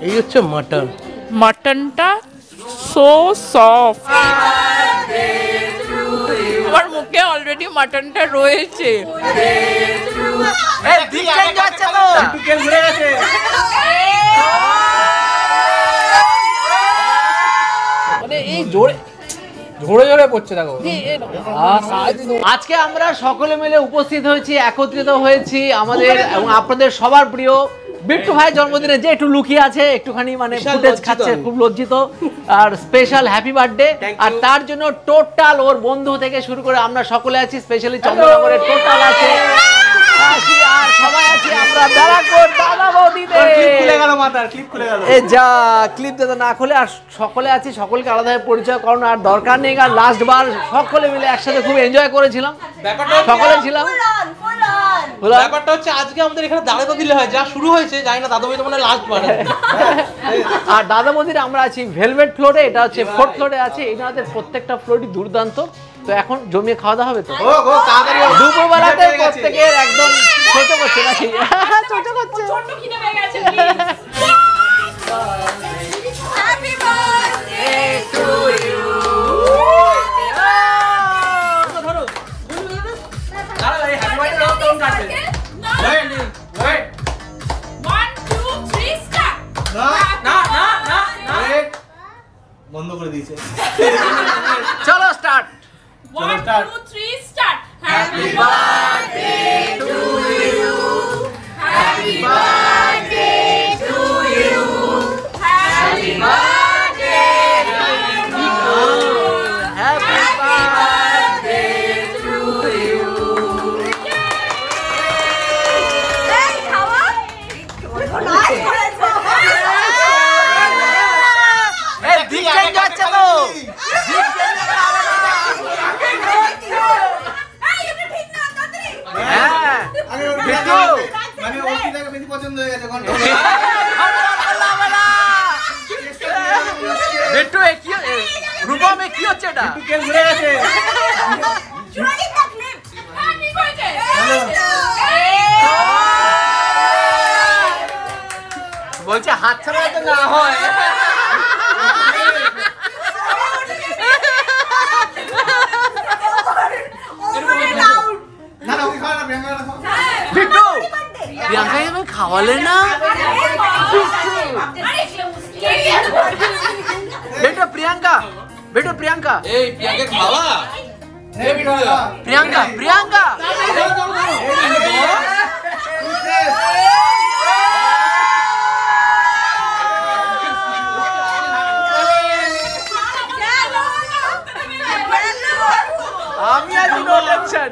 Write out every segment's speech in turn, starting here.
এই হচ্ছে মাটন। মাটনটা সো সফট, আমার মুখে অলরেডি মাটনটা রয়েছে। মানে এই জোরে ঝরে ঝরে পড়ছে দেখো। আজকে আমরা সকলে মিলে উপস্থিত হয়েছি, একত্রিত হয়েছি আমাদের এবং আপনাদের সবার প্রিয় বিট্টু ভাই জন্মদিনে, যে একটু লুকিয়ে আছে, একটুখানি মানে ফুটেজ খাচ্ছে, খুব লজ্জিত। আর স্পেশাল হ্যাপি বার্থডে। আর তার জন্য টোটাল ওর বন্ধু থেকে শুরু করে আমরা সকলে আছি, স্পেশালি চন্দ্রনগরের টোটাল আছে আর সবাই আছি আমরা ব্যারাকপুর দাদা বৌদিদের। এই যা ক্লিপ দাদা না খুলে, আর সকলে আছি, সকলকে আলাদাভাবে পরিচয় করানো আর দরকার নেই, কারণ লাস্ট বার সকলে মিলে একসাথে খুব এনজয় করেছিলাম, সকলে ছিলাম। ব্যাপারটা হচ্ছে আজকে আমাদের এখানে দাদা দিলে হয়, যা শুরু হয়েছে জানি না, দাদা বৌদি মানে লাস্ট বার। আর দাদা বৌদির আমরা আছি ভেলভেট ফ্লোরে, এটা হচ্ছে 4th ফ্লোরে আছে। এনাদের প্রত্যেকটা ফ্লোরই দুর্দান্ত। তো এখন জমিয়ে খাওয়া দাওয়া হবে তো, দুপুরবেলাতে প্রত্যেকের একদম ছোট করছে নাকি, ছোট করছে। বন্ধ করে দিয়েছে। চলো start. 1 2 3 start. Happy birthday to you, happy birthday to you, happy birthday to you, happy birthday to you. এই খাওয়া নাই করেছে। এই দিক চেঞ্জ হচ্ছে তো, দিক চেঞ্জ হ্যাঁ মানে ওকে দেখে বেশি পছন্দ হয়ে গেছে ঘন্টা। বিট্টু এ কি রূপম এ কি হচ্ছে এটা? একটু কেল ঘুরে গেছে। চুরি দেখলে হ্যাপি বার্থডে। বলছে হাত ছাড়া তো না হয়। না না ওকে খাওয়া না, প্রিয়াঙ্কা খাওয়া। বিট্টু প্রিয়াঙ্কা এমন খাওয়ালে না। বেটা প্রিয়াঙ্কা, বেটা প্রিয়াঙ্কা, এই প্রিয়াঙ্কা খাওয়া, এই বিট্টুদা। প্রিয়াঙ্কা, প্রিয়াঙ্কা। আমি আজ নো টেনশন।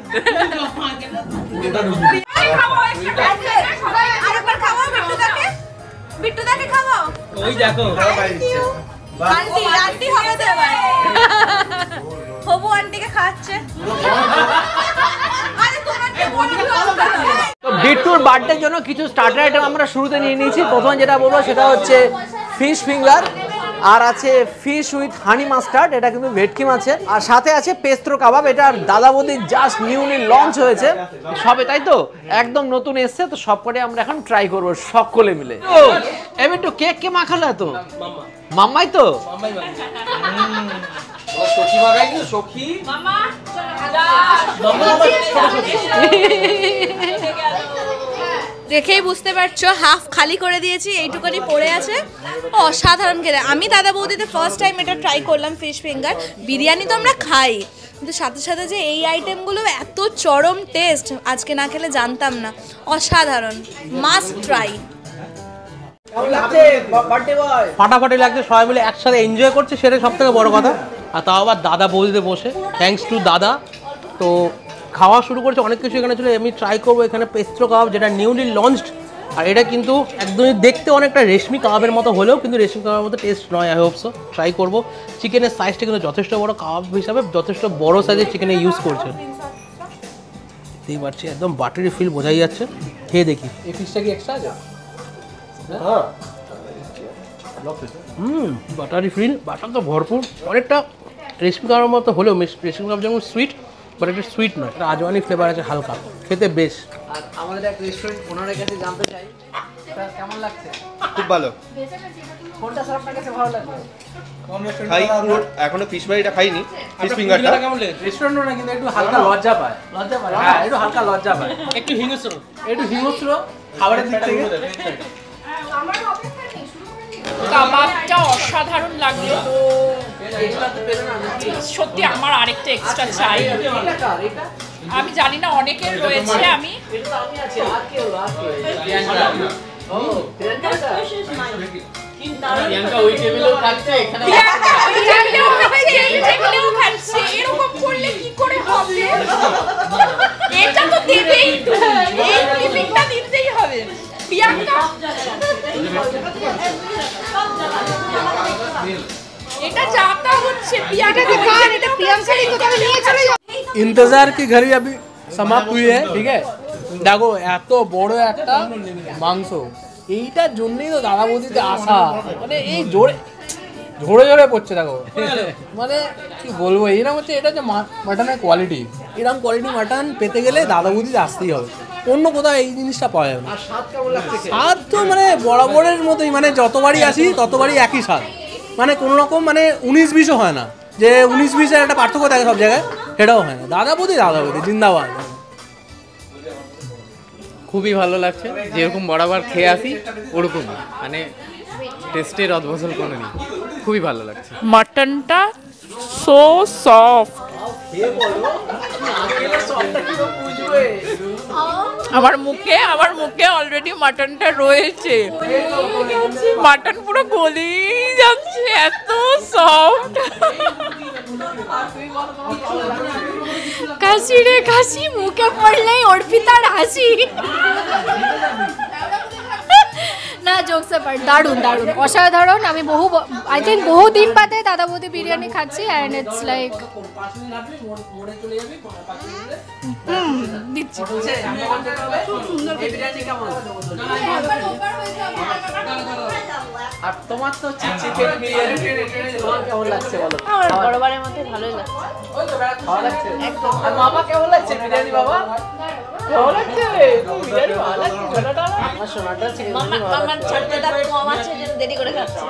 আরেকবার খাওয়াও বিট্টুদাকে, বিট্টুদাকে খাওয়াও। ওই দেখো পাই দিচ্ছে। আন্টি আন্টি হবে তো এবার, হবু আন্টিকে খাওয়াচ্ছে। আরে তোমার কি বন্ধু হবে? তো বিট্টুর বার্থডের জন্য কিছু স্টার্টার আইটেম আমরা শুরুতে নিয়ে নিয়েছি। প্রথমে যেটা বলবো সেটা হচ্ছে ফিশ ফিঙ্গার, আর আছে ফিশ উইথ হানি মাস্টার্ড, এটা কিন্তু ভেটকি মাছের, আর সাথে আছে পেস্ত্রো কাবাব। এটা দাদা বৌদির জাস্ট নিউলি লঞ্চ হয়েছে সবে, তাই তো একদম নতুন এসছে। তো সবকটাই আমরা এখন ট্রাই করবো সকলে মিলে। ও এবার একটু কেক কে মাখালো তো? মাম্মাই তো। সখী মাগাই কিন্তু সখী মামা দেখেই বুঝতে পারছো হাফ খালি করে দিয়েছি, এইটুকুনি পড়ে আছে। অসাধারণ খেতে। আমি দাদা বৌদিতে ফার্স্ট টাইম এটা ট্রাই করলাম ফিশ ফিঙ্গার। বিরিয়ানি তো আমরা খাই, কিন্তু সাথে সাথে যে এই আইটেমগুলো এত চরম টেস্ট, আজকে না খেলে জানতাম না। অসাধারণ, মাস্ট ট্রাই। ফাটাফাটি লাগছে, সবাই মিলে একসাথে এনজয় করছে, সেটাই সব থেকে বড় কথা। আর তাও আবার দাদা বৌদিতে বসে, থ্যাঙ্কস টু দাদা। তো খাওয়া শুরু করেছে, অনেক কিছু এখানে ছিল। আমি ট্রাই করবো এখানে পেস্ত্রো কাবাব, যেটা নিউলি লঞ্চড। আর এটা কিন্তু একদমই দেখতে অনেকটা রেশমি কাবাবের মতো হলেও কিন্তু রেশমি কাবাবের মতো টেস্ট নয়। আই হোপ সো ট্রাই করবো। চিকেনের সাইজটা কিন্তু যথেষ্ট বড়, কাবাব হিসাবে যথেষ্ট বড় সাইজের চিকেনে ইউজ করছে। দেখতেই পাচ্ছি একদম বাটারি ফিল বোঝাই যাচ্ছে। খেয়ে দেখি এই পিসটা কি এক্সট্রা আছে? হ্যাঁ বাটারি ফিল, বাটার তো ভরপুর। অনেকটা রেশমি কাবাবের মতো হলেও রেশমি কাবাব যেমন সুইট, বাট এটা সুইট নয়, এটা আজওয়ানি ফ্লেভার আছে হালকা, খেতে বেশ। আর আমাদের এক রেস্টুরেন্ট ওনারের কাছে জানতে চাই এটা কেমন লাগছে, খুব ভালো। কোনটা স্যার আপনার কাছে ভালো লাগছে? খাই পুরো, এখনো ফিশ ফ্রাইটা খাইনি, ফিশ ফিঙ্গারটা কেমন লেগেছে? রেস্টুরেন্ট না কিন্তু একটু হালকা লজ্জা পায়, হ্যাঁ একটু হালকা লজ্জা পায়, একটু হিংস্র খাবারের দিক থেকে। কাবাবটা অসাধারণ লাগলো, সত্যি আমার আরেকটা এক্সট্রা চাই। আমি জানি না অনেকের রয়েছে, আমি এরকম করলে কি করে হবে? এটা তো দেবেই, এই টিফিনটা দিতেই হবে। প্রিয়াঙ্কা এটা যাতা হচ্ছে, প্রিয়াঙ্কা এটা প্রিয়াঙ্কারই তো, তাহলে নিয়ে চলে যাও। इंतजार की घड़ी अभी समाप्त हुई है, ঠিক আছে? দেখো এত বড় একটা মাংস, এইটার জন্যই তো দাদা বৌদিতে আসা, মানে এই ঝরে ঝরে পড়ছে দেখো, মানে কি বলবো, এইরকম হচ্ছে, এটা যে মাটনের কোয়ালিটি, এরকম কোয়ালিটি মাটন পেতে গেলে দাদা বৌদিতে আসতেই হবে, অন্য কোথাও এই জিনিসটা পাওয়া যাবে না। স্বাদ তো মানে বরাবরের মতোই, মানে যতবারই আসি ততবারই একই স্বাদ, মানে কোনো রকম মানে 19-20ও হয় না, যে 19-20-এর একটা পার্থক্য থাকে সব জায়গায়, সেটাও হয় না। দাদা বৌদি জিন্দাবাদ। খুবই ভালো লাগছে, যেরকম বরাবর খেয়ে আসি ওরকম, মানে টেস্টের অদবদল কোনো নেই, খুবই ভালো লাগছে। মাটনটা সো সফট, আমার মুখে অলরেডি মাটনটা রয়েছে, মাটন পুরো গলি যাচ্ছে, এত সফট। কাশি রে কাশি, মুখে পড়লেই অর্পিতার হাসি। না জোকস অ্যাপার্ট, দারুণ দারুণ অসাধারণ। আমি আই থিঙ্ক বহুদিন বাদে দাদা বৌদি বিরিয়ানি খাচ্ছি, অ্যান্ড ইটস লাইক দিচ্ছি। আর তোমার তো চিকেন বিরিয়ানি কেমন লাগছে বলো? আমার বড়বারের মধ্যে ভালোই লাগছে। ভালো লাগছে একদম। আর মামা কেমন লাগছে বিরিয়ানি? বাবা ভালো লাগছে, বিরিয়ানি ভালো লাগছে, সোনাটা আমার সোনাটা চিকেন বিরিয়ানি ভালো আমার লাগছে। ছাড়তে তার কম আছে, যেন দেরি করে খাচ্ছে।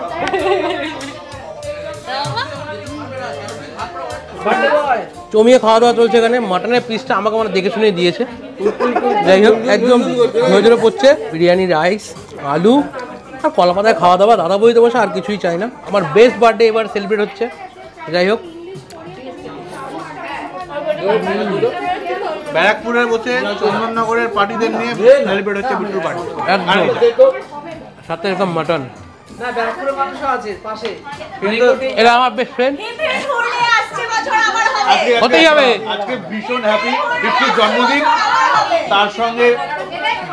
জমিয়ে খাওয়া দাওয়া চলছে এখানে, মাটনের পিসটা আমাকে মানে দেখে শুনে দিয়েছে, যাই হোক একদম ঝরে পড়ছে, বিরিয়ানি, রাইস, আলু আর কলা পাতায় খাওয়া দাওয়া, দাদা বইতে বসে আর কিছুই চাই না। আমার বেস্ট বার্থডে এবার সেলিব্রেট হচ্ছে, যাই হোক ব্যারাকপুরের বসে চন্দননগরের পার্টিদের নিয়ে সেলিব্রেট হচ্ছে বিট্টুর পার্টি। একদম সাথে এরকম মাটন, না ব্যারাকপুরের মানুষও আছে পাশে, এরা আমার বেস্ট ফ্রেন্ড, হতেই হবে। আজকে ভীষণ হ্যাপি, বিট্টুর জন্মদিন, তার সঙ্গে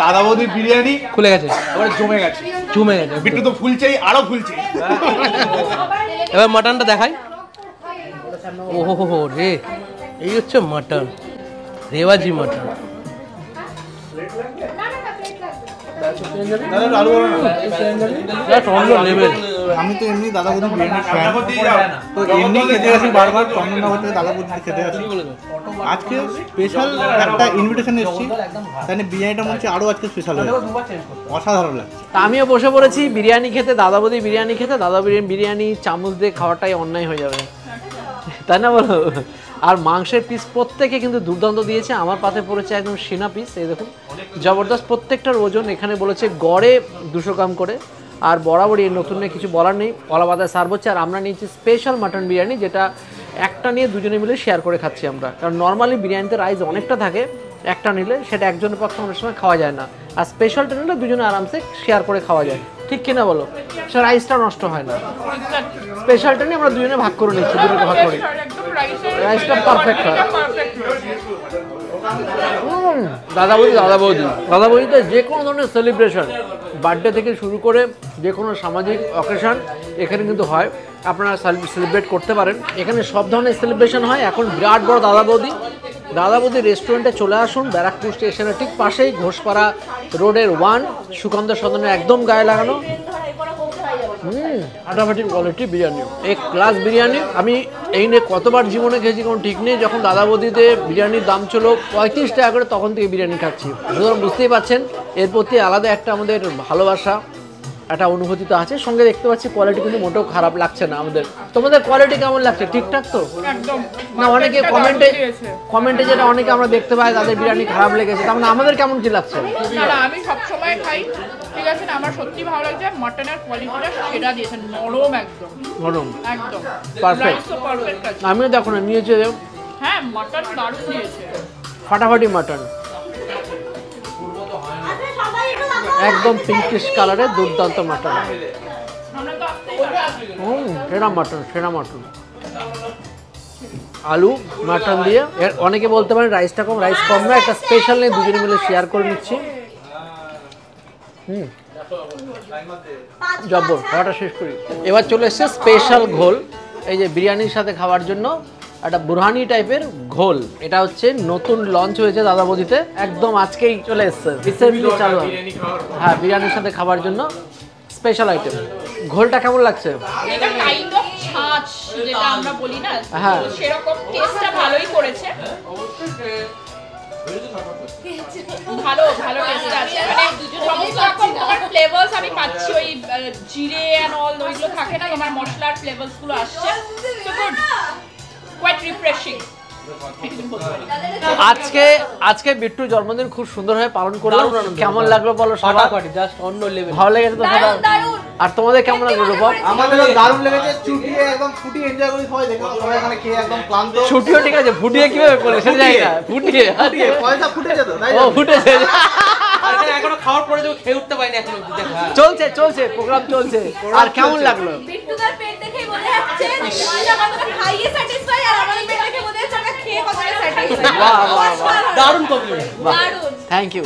দাদা বৌদির বিরিয়ানি খুলে গেছে, এবার জমে গেছে, বিট্টু তো ফুলছেই, আরো ফুলছে। এবার মাটনটা দেখাই। ওহো রে, এই হচ্ছে মাটন, রেওয়াজি মাটন। আলু বলো না। আমি তো এমনি দাদা বৌদি বিরিয়ানি ফ্যান, তো এমনি খেতে আসি বারবার, চন্দননগর থেকে দাদা বৌদি খেতে আসি। আজকে স্পেশাল একটা ইনভিটেশন এসেছি, তাই বিরিয়ানিটা মনে হচ্ছে আরও আজকে স্পেশাল হয়েছে, অসাধারণ লাগছে। তা আমিও বসে পড়েছি বিরিয়ানি খেতে, দাদা বৌদি বিরিয়ানি খেতে। দাদা বিরিয়ানি চামচ দিয়ে খাওয়াটাই অন্যায় হয়ে যাবে, তাই না বলো? আর মাংসের পিস প্রত্যেকে কিন্তু দুর্দান্ত দিয়েছে। আমার পাতে পড়েছে একদম সিনা পিস, এই দেখুন জবরদস্ত। প্রত্যেকটার ওজন এখানে বলেছে গড়ে 200 গ্রাম করে। আর বরাবরই এর নতুন কিছু বলার নেই, কলা পাতায় সার্ভ হচ্ছে। আর আমরা নিয়েছি স্পেশাল মাটন বিরিয়ানি, যেটা একটা নিয়ে দুজনে মিলে শেয়ার করে খাচ্ছি আমরা, কারণ নর্মালি বিরিয়ানিতে রাইস অনেকটা থাকে, একটা নিলে সেটা একজনের পক্ষে অনেক সময় খাওয়া যায় না, আর স্পেশালটা নিলে দুজনে আরামসে শেয়ার করে খাওয়া যায়, ঠিক কিনা বলো? সে রাইসটা নষ্ট হয় না। স্পেশালটা নিয়ে আমরা দুজনে ভাগ করে নিচ্ছি, দুজনে ভাগ করি, রাইসটা পারফেক্ট হয়। দাদা বৌদিতে যে কোনো ধরনের সেলিব্রেশন, বার্থডে থেকে শুরু করে যে কোনো সামাজিক অকেশন এখানে কিন্তু হয়, আপনারা সেলিব্রেট করতে পারেন। এখানে সব ধরনের সেলিব্রেশন হয়। এখন বিরাট বড় দাদা বৌদি রেস্টুরেন্টে চলে আসুন, ব্যারাকপুর স্টেশনের ঠিক পাশেই, ঘোষপাড়া রোডের 1, সুকান্ত সদনের একদম গায়ে লাগানো। ফাটাফাটি কোয়ালিটি বিরিয়ানি, এক ক্লাস বিরিয়ানি। আমি এই নিয়ে কতবার জীবনে খেয়েছি কোনো ঠিক নেই। যখন দাদা বৌদিতে বিরিয়ানির দাম ছিল 35 টাকা করে, তখন থেকে বিরিয়ানি খাচ্ছি। সুতরাং বুঝতেই পাচ্ছেন এর প্রতি আলাদা একটা আমাদের ভালোবাসা, একটা অনুভূতি তো আছে। সঙ্গে দেখতে পাচ্ছি কোয়ালিটি কিন্তু মোটেও খারাপ লাগছে না আমাদের। তোমাদের কোয়ালিটি কেমন লাগছে? ঠিকঠাক তো একদম না? অনেকে কমেন্টে যেটা অনেকে আমরা দেখতে পাই তাদের বিরিয়ানি খারাপ লেগেছে, তার মানে আমাদের কেমন কি লাগছে? না আমি সবসময় খাই, ঠিক আছে না, আমার সত্যি ভালো লাগছে। মাটনের কোয়ালিটিটা সেরা দিয়েছেন, নরম একদম, নরম একদম পারফেক্ট। রাইসও পারফেক্ট আছে। আমিও দেখো না নিয়েছে হ্যাঁ মাটন দারুণ দিয়েছে, ফাটাফাটি মাটন, একদম পিঙ্কিশ কালারের দুর্দান্ত মাটন। সেরা মাটন, সেরা মাটন। আলু মাটন দিয়ে অনেকে বলতে পারেন রাইসটা কম, রাইস কম না, একটা স্পেশাল নিয়ে দুজনে মিলে শেয়ার করে নিচ্ছি। জব্বর, খাওয়াটা শেষ করি। এবার চলে এসছে স্পেশাল ঘোল, এই যে বিরিয়ানির সাথে খাওয়ার জন্য একটা বুরহানি টাইপের ঘোল। এটা হচ্ছে নতুন লঞ্চ হয়েছে দাদা বৌদিতে, একদম আজকেই চলে এসছে, রিসেন্টলি চালু। হ্যাঁ, বিরিয়ানির সাথে খাবার জন্য স্পেশাল আইটেম। ঘোলটা কেমন লাগছে? এটা কাইন্ড অফ ছাঁচ যেটা আমরা বলি না, হ্যাঁ। তো সেরকম টেস্টটা ভালোই করেছে, ভালো ভালো টেস্ট আছে। মানে সমস্ত রকম তোমার ফ্লেভারস আমি পাচ্ছি, ওই জিরে এন্ড অল ওইগুলো থাকে না, তোমার মশলার ফ্লেভারস গুলো আসছে, সো গুড, কোয়াইট রিফ্রেশিং। আজকে বিট্টুর জন্মদিন খুব সুন্দরভাবে পালন করলাম। কেমন লাগলো বলো? ফাটাফাটি, জাস্ট অন্য লেভেল। ভালো লেগেছে তো সবার? আর তোমাদের কেমন লাগলো রূপম? আমাদেরও দারুণ লেগেছে, চুটিয়ে একদম ফুটিয়ে এনজয় করি সবাই, দেখো সবাই এখানে খেয়ে একদম ক্লান্ত। ছুটিও ঠিক আছে, ফুটিয়ে কিভাবে করে সেটা জানি না। ফুটিয়ে পয়সা ফুটেছে তো, তাই ও ফুটেছে। এখনো খাওয়ার পরে যে খেয়ে উঠতে পারিনি এখনো। চলছে প্রোগ্রাম চলছে। আর কেমন লাগলো? বিট্টুদার পেট দেখেই বোঝা যাচ্ছে যে আমাদের খাইয়ে স্যাটিসফাই, আর আমাদের পেট দেখে বোঝা যাচ্ছে আমরা খেয়ে কতটা স্যাটিসফাই। বাহ, বাহ, বাহ। দারুণ কমপ্লিমেন্ট। দারুণ। Thank you.